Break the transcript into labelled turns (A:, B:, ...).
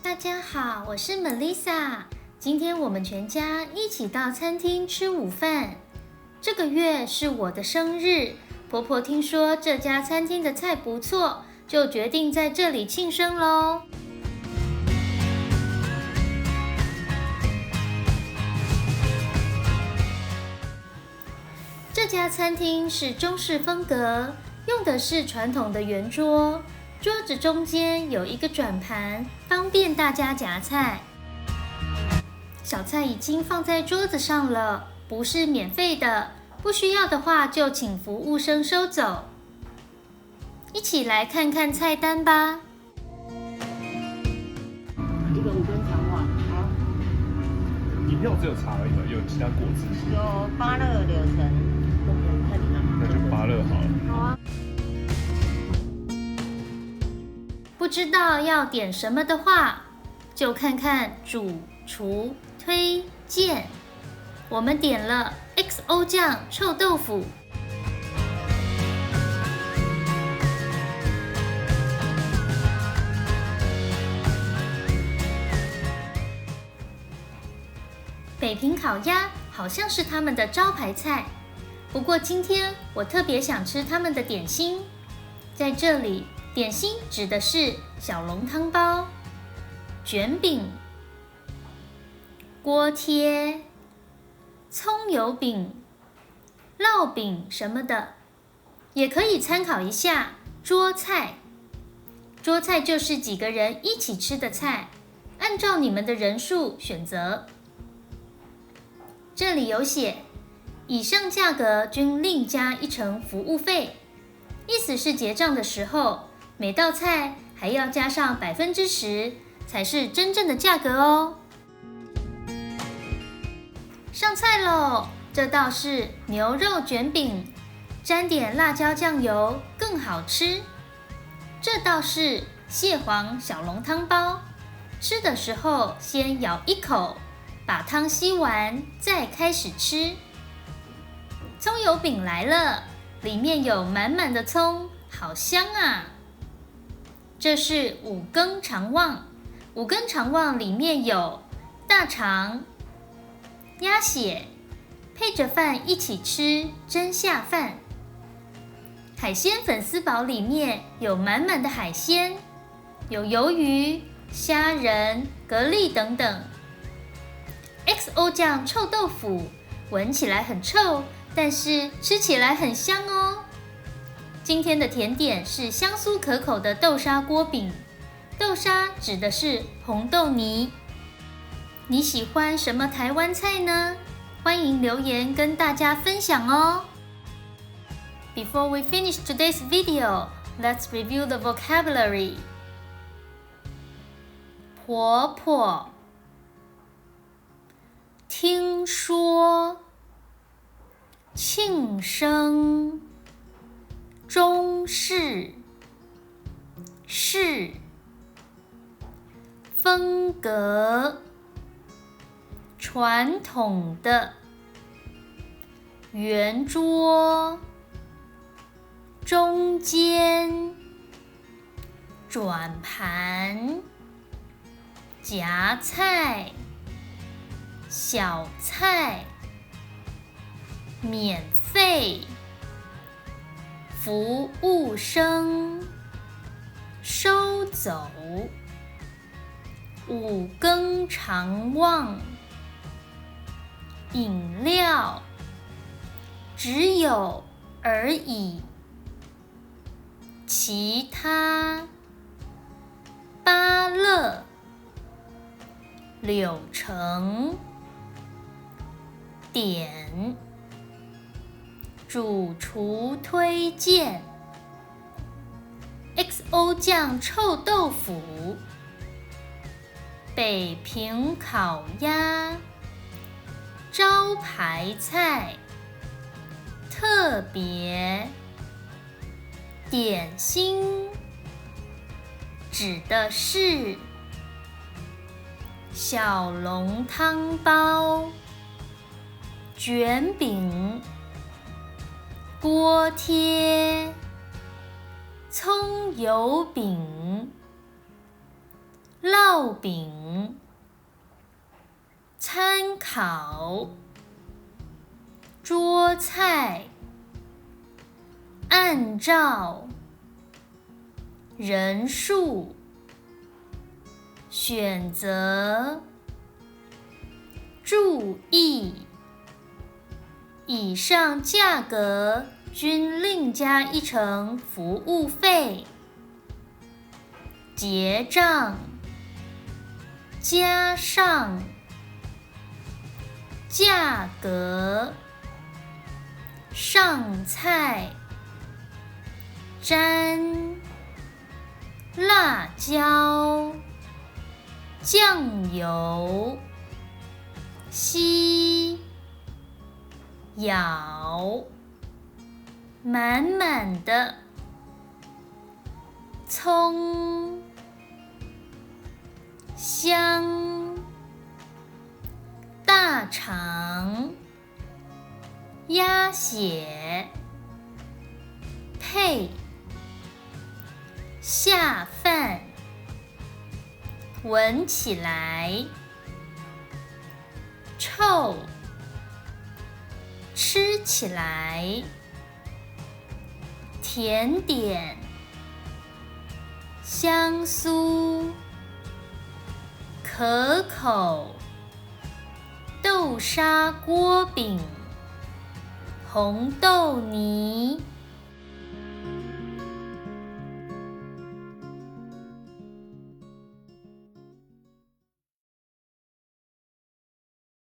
A: 大家好，我是 Melissa。今天我们全家一起到餐厅吃午饭。这个月是我的生日，婆婆听说这家餐厅的菜不错，就决定在这里庆生咯。这家餐厅是中式风格，用的是传统的圆桌，桌子中间有一个转盘，方便大家夹菜。小菜已经放在桌子上了，不是免费的，不需要的话就请服务生收走。一起来看看菜单吧。
B: 一个5根长袜，好。
C: 饮料只有茶而已嘛，有其他果汁？
B: 有芭乐柳橙，看你拿。
C: 那就芭乐好了。
B: 好啊。
A: 不知道要点什么的话，就看看主厨推荐。我们点了 XO 酱臭豆腐。北平烤鸭好像是他们的招牌菜，不过今天我特别想吃他们的点心。在这里，点心指的是小笼汤包、卷饼、锅贴、葱油饼、烙饼什么的，也可以参考一下桌菜。桌菜就是几个人一起吃的菜，按照你们的人数选择。这里有写，以上价格均另加一成服务费，意思是结账的时候，每道菜还要加上10%，才是真正的价格哦。上菜喽！这道是牛肉卷饼，沾点辣椒酱油更好吃。这道是蟹黄小笼汤包，吃的时候先咬一口，把汤吸完再开始吃。葱油饼来了，里面有满满的葱，好香啊！这是五更肠旺，五更肠旺里面有大肠、鸭血，配着饭一起吃，真下饭。海鲜粉丝煲里面有满满的海鲜，有鱿鱼、虾仁、蛤蜊等等。XO 酱臭豆腐，闻起来很臭，但是吃起来很香哦。今天的甜点是香酥可口的豆沙锅饼，豆沙指的是红豆泥。你喜欢什么台湾菜呢？欢迎留言跟大家分享哦。Before we finish today's video, let's review the vocabulary. 婆婆，听说，庆生，中式，是，风格，传统的，圆桌，中间，转盘，夹菜，小菜，免费，服务生，收走，五更肠旺，饮料，只有而已，其他，芭乐，柳橙，点，主厨推荐 XO 酱臭豆腐，北平烤鸭，招牌菜，特别，点心，指的是小笼汤包、卷饼、锅贴、葱油饼、烙饼。参考桌菜，按照人数选择，注意以上价格均另加一成服务费。结账，加上价格，上菜，沾辣椒、酱油，吸，舀，满满的葱，香，大肠，鸭血，配，下饭，闻起来，臭，吃起来，甜点，香酥，可口，豆沙锅饼，红豆泥。